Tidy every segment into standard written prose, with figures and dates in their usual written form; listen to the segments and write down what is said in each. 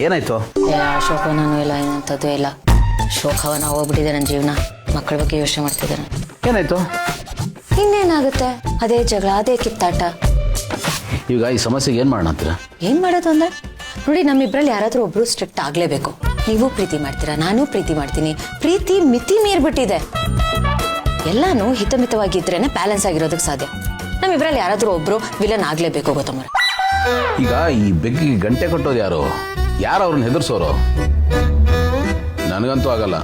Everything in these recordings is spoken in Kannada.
ಏನಾಯ್ತು? ಶೋಕವನೂ ಇಲ್ಲ, ಏನಂತದ್ದು ಇಲ್ಲ. ಶೋಕವನ ಹೋಗ್ಬಿಟ್ಟಿದೆ ನನ್ನ ಜೀವನ. ಮಕ್ಕಳ ಬಗ್ಗೆ ಯೋಚನೆ ಮಾಡ್ತಿದ್ದೇನೆ. ಏನಾಯ್ತು? ಇನ್ನೇನಾಗುತ್ತೆ, ಅದೇ ಜಗಳ, ಅದೇ ಕಿತ್ತಾಟ. ಈಗ ಈ ಸಮಸ್ಯೆಗೆ ಏನ್ ಮಾಡೋಣ ಅಂತೀರಾ? ಏನ್ ಮಾಡೋದು ಅಂದ್ರೆ ನೋಡಿ, ನಮ್ಮಿಬ್ರಲ್ಲಿ ಯಾರಾದ್ರೂ ಒಬ್ರು ಸ್ಟ್ರಿಕ್ಟ್ ಆಗ್ಲೇಬೇಕು. ನೀವು ಪ್ರೀತಿ ಮಾಡ್ತೀರಾ, ನಾನು ಪ್ರೀತಿ ಮಾಡ್ತೀನಿ. ಪ್ರೀತಿ ಮಿತಿ ಮೀರ್ಬಿಟ್ಟಿದೆ. ಎಲ್ಲಾನು ಹಿತಮಿತವಾಗಿದ್ರೇನೆ ಬ್ಯಾಲೆನ್ಸ್ ಆಗಿರೋದಕ್ಕೆ ಸಾಧ್ಯ. ನಮ್ಮಿಬ್ರಲ್ಲಿ ಯಾರಾದ್ರೂ ಒಬ್ರು ವಿಲನ್ ಆಗ್ಲೇಬೇಕು. ಗೊತ್ತಮ್ಮ, ಈಗ ಈ ಬೆಕ್ಕಿಗೆ ಗಂಟೆ ಕಟ್ಟೋದು ಯಾರು ಅವ್ರನ್ನ ಹೆದರ್ಸೋರು? ನನಗಂತೂ ಆಗಲ್ಲ.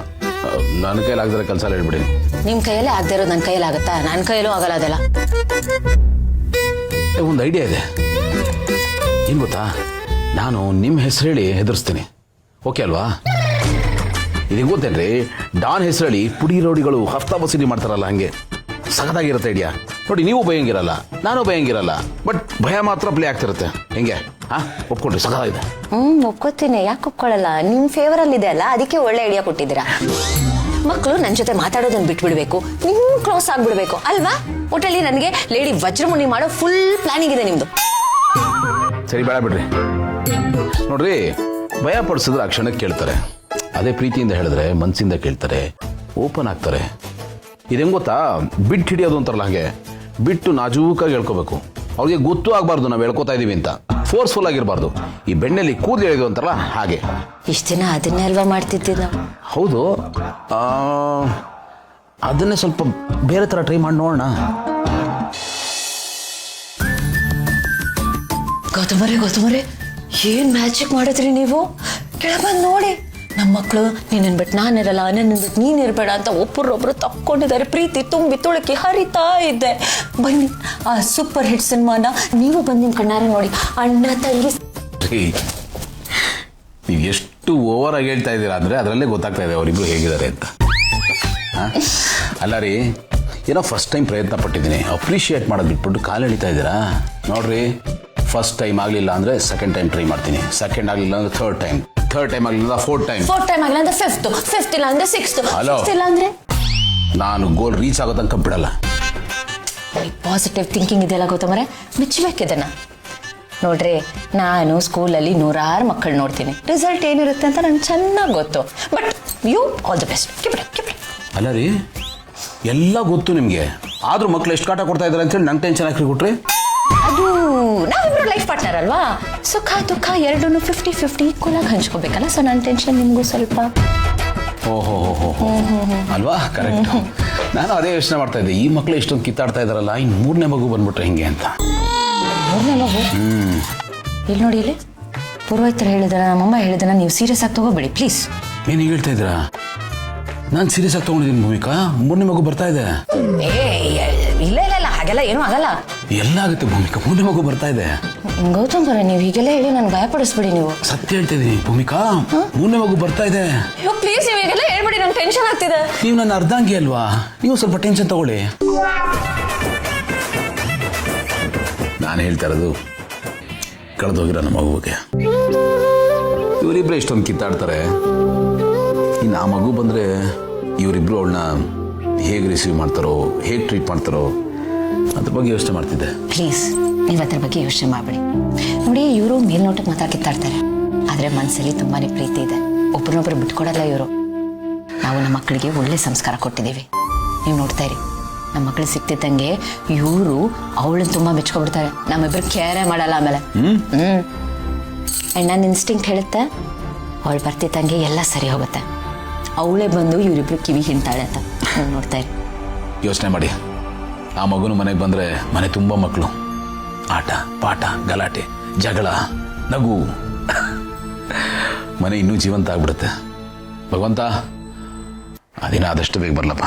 ನನ್ನ ಕೈಯಲ್ಲಿ ಆಗದ್ರೆ ಕೆಲಸ ಹೇಳ್ಬಿಡಿ. ನಿಮ್ ಕೈಯಲ್ಲೇ ಆಗದೆ ಇರೋದು ನನ್ನ ಕೈಯಲ್ಲಿ ಆಗುತ್ತಾ? ನನ್ನ ಕೈಯಲ್ಲೂ ಆಗಲ್ಲ ಅದೆಲ್ಲ. ಒಂದು ಐಡಿಯಾ ಇದೆ. ಏನ್ ಗೊತ್ತಾ, ನಾನು ನಿಮ್ಮ ಹೆಸರು ಹೇಳಿ ಹೆದರ್ಸ್ತೀನಿ. ಓಕೆ ಅಲ್ವಾ? ಇದೀಗ ಗೊತ್ತೇನ್ರಿ, ಡಾನ್ ಹೆಸರು ಹೇಳಿ ಪುಡಿ ರೌಡಿಗಳು ಹಫ್ತಾ ಬಸೀದಿ ಮಾಡ್ತಾರಲ್ಲ, ಹಂಗೆ ಸಖತ್ತಾಗಿರುತ್ತೆ ಐಡಿಯಾ. ನೋಡಿ, ನೀವು ಭಯಂಗಿರಲ್ಲ, ನಾನು ಭಯಂಗಿರಲ್ಲ, ಬಟ್ ಭಯ ಮಾತ್ರ ಪ್ಲೇ ಆಗ್ತಿರುತ್ತೆ. ಹೆಂಗೆ? ಒಪ್ಕೊಂಡ್ರಿ? ಸಖತ್ತಾಗಿದೆ. ಒಪ್ಕೋತೀನಿ. ಯಾಕೆ ಒಪ್ಕೊಳ್ಳಲ್ಲ? ನಿಮ್ ಫೇವರ್ ಅಲ್ಲಿ ಇದೆ ಅಲ್ಲ, ಅದಕ್ಕೆ ಒಳ್ಳೆ ಐಡಿಯಾ ಕೊಟ್ಟಿದ್ದೀರಾ. ಮಕ್ಕಳು ನನ್ನ ಜೊತೆ ಮಾತಾಡೋದನ್ನ ಬಿಟ್ಬಿಡ್ಬೇಕು, ನೀವು ಕ್ಲೋಸ್ ಆಗ್ಬಿಡ್ಬೇಕು ಅಲ್ವಾ? ಒಟ್ಟಲ್ಲಿ ನನಗೆ ಲೇಡಿ ವಜ್ರಮುನಿ ಮಾಡೋ ಫುಲ್ ಪ್ಲಾನಿಂಗ್ ಇದೆ ನಿಮ್ದು. ಸರಿ, ಬೇಡ ಬಿಡ್ರಿ. ನೋಡ್ರಿ, ಭಯ ಪಡಿಸಿದ್ರೆ ಆ ಕ್ಷಣಕ್ಕೆ ಕೇಳ್ತಾರೆ. ಅದೇ ಪ್ರೀತಿಯಿಂದ ಹೇಳಿದ್ರೆ ಮನ್ಸಿಂದ ಕೇಳ್ತಾರೆ, ಓಪನ್ ಆಗ್ತಾರೆ. ಇದೇನ್ ಗೊತ್ತಾ, ಬಿಟ್ಟು ಹಿಡಿಯೋದು ಅಂತಾರಲ್ಲ, ಹಾಗೆ ಬಿಟ್ಟು ನಾಜೂಕಾಗಿ ಹೇಳ್ಕೋಬೇಕು. ಅವ್ರಿಗೆ ಗೊತ್ತೂ ಆಗ್ಬಾರ್ದು ನಾವು ಹೇಳ್ಕೊತಾ ಇದೀವಿ ಅಂತ. ಫೋರ್ಸ್ಫುಲ್ ಆಗಿರಬಾರ್ದು. ಈ ಬೆಣ್ಣೆಲಿ ಕೂದಲು ಎಳೆದು ಅಂತಾರಲ್ಲ, ಹಾಗೆ. ಇಷ್ಟ ದಿನ ಅದನ್ನೇ ಅಲ್ವಾ ಮಾಡ್ತಿದ್ದೀವಿ ನಾವು? ಹೌದು. ಅದನ್ನೇ ಸ್ವಲ್ಪ ಬೇರೆ ತರ ಟ್ರೈ ಮಾಡಿ ನೋಡೋಣ. ಗೌತಮರೇ, ಏನ್ ಮ್ಯಾಜಿಕ್ ಮಾಡಿದ್ರಿ ನೀವು? ಕೆಳಬಂದು ನೋಡಿ, ನಮ್ಮ ಮಕ್ಕಳು ನಿನ್ನನ್ ಬಿಟ್ಟು ನಾನಿರಲ್ಲ, ನನ್ನ ಬಿಟ್ಟು ನೀನ್ ಇರ್ಬೇಡ ಅಂತ ಒಬ್ಬರೊಬ್ರು ತಕ್ಕೊಂಡಿದ್ದಾರೆ. ಪ್ರೀತಿ ತುಂಬಿ ತುಳುಕಿ ಹರಿತಾ ಇದ್ದೆ. ಬನ್ನಿ, ಆ ಸೂಪರ್ ಹಿಟ್ ಸಿನಿಮಾನ ನೀವು ಬಂದು ನಿಮ್ ಕಣ್ಣಾರೆ ನೋಡಿ. ಅಣ್ಣ ತಂಗಿ. ನೀವು ಎಷ್ಟು ಓವರ್ ಆಗಿ ಹೇಳ್ತಾ ಇದ್ದೀರಾ ಅಂದ್ರೆ ಅದರಲ್ಲೇ ಗೊತ್ತಾಗ್ತಾ ಇದೆ ಅವರಿಬ್ರು ಹೇಗಿದ್ದಾರೆ ಅಂತ. ಅಲ್ಲ ರೀ, ಏನೋ ಫಸ್ಟ್ ಟೈಮ್ ಪ್ರಯತ್ನ ಪಟ್ಟಿದ್ದೀನಿ, ಅಪ್ರಿಷಿಯೇಟ್ ಮಾಡೋದು ಬಿಟ್ಬಿಟ್ಟು ಕಾಲು ಎಳಿತಾ ಇದ್ದೀರಾ. ನೋಡ್ರಿ, ಫಸ್ಟ್ ಟೈಮ್ ಆಗಲಿಲ್ಲ ಅಂದ್ರೆ ಸೆಕೆಂಡ್ ಟೈಮ್ ಟ್ರೈ ಮಾಡ್ತೀನಿ, ಸೆಕೆಂಡ್ ಆಗಲಿಲ್ಲ ಅಂದ್ರೆ ಥರ್ಡ್ ಟೈಮ್ ಆಗಲಿಲ್ಲ ಫೋರ್ತ್ ಟೈಮ್ ಆಗಲಿಲ್ಲ ಅಂದ್ರೆ ಫಿಫ್ತ್ ಇಲ್ಲ ಅಂದ್ರೆ ಸಿಕ್ಸ್ತ್ ಇಲ್ಲ ಅಂದ್ರೆ ನಾನು ಗೋಲ್ ರೀಚ್ ಆಗೋ ತನಕ ಬಿಡಲ್ಲ. ಪಾಸಿಟಿವ್ ಥಿಂಕಿಂಗ್ ಇದೆಯಲ್ಲ ಗೌತಮರೇ, ಮೆಚ್ಚಬೇಕಿದನ್ನ. ನೋಡ್ರಿ, ನಾನು ಸ್ಕೂಲಲ್ಲಿ 100 ಮಕ್ಕಳು ನೋಡ್ತೀನಿ. ರಿಸಲ್ಟ್ ಏನಿರುತ್ತೆ ಅಂತ ನಂಗೆ ಚೆನ್ನಾಗಿ ಗೊತ್ತು. But you all the best. ಅಲ್ಲ ರೀ, ಎಲ್ಲ ಗೊತ್ತು ನಿಮ್ಗೆ, ಆದ್ರೂ ಮಕ್ಳು ಎಷ್ಟು ಕಾಟ ಕೊಡ್ತಾ ಇದಾರೆ ಅಂತೇಳಿ ನಂಗೆ ಟೆನ್ಷನ್ ಹಾಕಿ ಕೊಟ್ರಿ. ಅದು ನಾವಿಬ್ರು ಲೈಫ್ ಪಾರ್ಟ್ನರ್ ಅಲ್ವಾ, ಸುಖ ದುಃಖ ಎರಡೂ 50-50 ಈಕ್ವಲ್ ಆಗಿ ಹಂಚ್ಕೋಬೇಕಲ್ಲ. ಸೊ ನನ್ನ ಟೆನ್ಷನ್ ನಿಮ್ಗೂ ಸ್ವಲ್ಪ. ಓಹೋ ಅಲ್ವಾ? ಕರೆಕ್ಟ್. ನಾನು ಅದೇ ಯೋಚನೆ ಮಾಡ್ತಾ ಇದ್ದೆ, ಈ ಮಕ್ಳು ಇಷ್ಟೊಂದು ಕಿತ್ತಾಡ್ತಾ ಇದಾರಲ್ಲ, ಇನ್ನು 3ನೇ ಮಗು ಬಂದ್ಬಿಟ್ರೆ ಹಿಂಗೆ ಅಂತ. 3ನೇ ಮಗು? ಇಲ್ಲಿ ನೋಡಿ, ಇಲ್ಲಿ ಪೂರ್ವೈತರ ಹೇಳಿದಾರ, ನಮ್ಮಮ್ಮ ಹೇಳಿದಾರ, ನೀವು ಸೀರಿಯಸ್ ಆಗಿ ತಗೋಬೇಡಿ ಪ್ಲೀಸ್. ಏನ್ ಈಗ ಹೇಳ್ತಾ ಇದ್ದೀರಾ? ನಾನು ಸೀರಿಯಸ್ ಆಗಿ ತಗೊಂಡಿದ್ದೀನಿ ಭೂಮಿಕಾ. 3ನೇ ಮಗು ಬರ್ತಾ ಇದೆ. ಇಲ್ಲ ಹಾಗೆಲ್ಲ ಏನೂ ಆಗಲ್ಲ. ಎಲ್ಲ ಆಗುತ್ತೆ ಭೂಮಿಕಾ, 3ನೇ ಮಗು ಬರ್ತಾ ಇದೆ. ಗೌತಮ್ ಬರ, ನೀವು ಹೀಗೆಲ್ಲ ಹೇಳಿ ನಾನು ಭಯಪಡಿಸ್ಬಿಡಿ. ನೀವು ಸತ್ಯ ಹೇಳ್ತಾ ಇದ್ದೀನಿ ಭೂಮಿಕಾ, 3ನೇ ಮಗು ಬರ್ತಾ ಇದೆ. ಪ್ಲೀಸ್ ನೀವು ಹೀಗೆಲ್ಲ ಹೇಳ್ಬಿಡಿ, ನಂಗೆ ಟೆನ್ಷನ್ ಆಗ್ತಿದೆ. ನೀವು ನನ್ನ ಅರ್ಧಾಂಗಿ ಅಲ್ವಾ, ನೀವು ಸ್ವಲ್ಪ ಟೆನ್ಷನ್ ತಗೊಳ್ಳಿ. ನಾನು ಹೇಳ್ತಾ ಇರೋದು ಕಳೆದೋಗಿರೋ ನಮ್ಮ ಮಗುವಿಗೆ. ಇವರಿಬ್ರೆ ಇಷ್ಟೊಂದು ಕಿತ್ತಾಡ್ತಾರೆ, ಇನ್ನು ಆ ಮಗು ಬಂದರೆ ಇವರಿಬ್ರು ಅವಳನ್ನ ಹೇಗೆ ರಿಸೀವ್ ಮಾಡ್ತಾರೋ, ಹೇಗೆ ಟ್ರೀಟ್ ಮಾಡ್ತಾರೋ ಅದ್ರ ಬಗ್ಗೆ ಯೋಚನೆ ಮಾಡ್ತಿದ್ದೆ. ಪ್ಲೀಸ್ ನೀವು ಅದ್ರ ಬಗ್ಗೆ ಯೋಚನೆ ಮಾಡಬೇಡಿ. ನೋಡಿ, ಇವರು ಮೇಲ್ನೋಟಕ್ಕೆ ಮಾತ್ರ ಕಿತ್ತಾಡ್ತಾರೆ, ಆದರೆ ಮನಸ್ಸಲ್ಲಿ ತುಂಬಾನೇ ಪ್ರೀತಿ ಇದೆ. ಒಬ್ಬರನ್ನೊಬ್ಬರು ಬಿಟ್ಕೊಡಲ್ಲ ಇವರು. ನಾವು ನಮ್ಮ ಮಕ್ಕಳಿಗೆ ಒಳ್ಳೆ ಸಂಸ್ಕಾರ ಕೊಟ್ಟಿದ್ದೀವಿ. ನೀವು ನೋಡ್ತಾ ಇರಿ, ನಮ್ಮ ಮಕ್ಕಳು ಸಿಕ್ತಿದ್ದಂಗೆ ಇವರು ಅವಳನ್ನ ತುಂಬ ಮೆಚ್ಕೊಬಿಡ್ತಾರೆ. ನಮ್ಮಿಬ್ಬರು ಕೇರೆ ಮಾಡಲ್ಲ ಆಮೇಲೆ. ಆ್ಯಂಡ್ ನನ್ನ ಇನ್ಸ್ಟಿಂಕ್ಟ್ ಹೇಳುತ್ತೆ, ಅವಳು ಬರ್ತಿದ್ದಂಗೆ ಎಲ್ಲ ಸರಿ ಹೋಗುತ್ತೆ. ಅವಳೇ ಬಂದು ಇವರಿಬ್ರು ಕಿವಿ ಹಿಂಡ್ತಾಳೆ ಅಂತ. ನೀವು ನೋಡ್ತಾ ಇರಿ. ಯೋಚನೆ ಮಾಡಿ, ಆ ಮಗುನು ಮನೆಗೆ ಬಂದರೆ ಮನೆ ತುಂಬ ಮಕ್ಕಳು, ಆಟ ಪಾಠ ಗಲಾಟೆ ಜಗಳ ನಗು, ಮನೆ ಇನ್ನೂ ಜೀವಂತ ಆಗ್ಬಿಡುತ್ತೆ. ಭಗವಂತ, ಅದಿನ ಆದಷ್ಟು ಬೇಗ ಬರಲಪ್ಪ.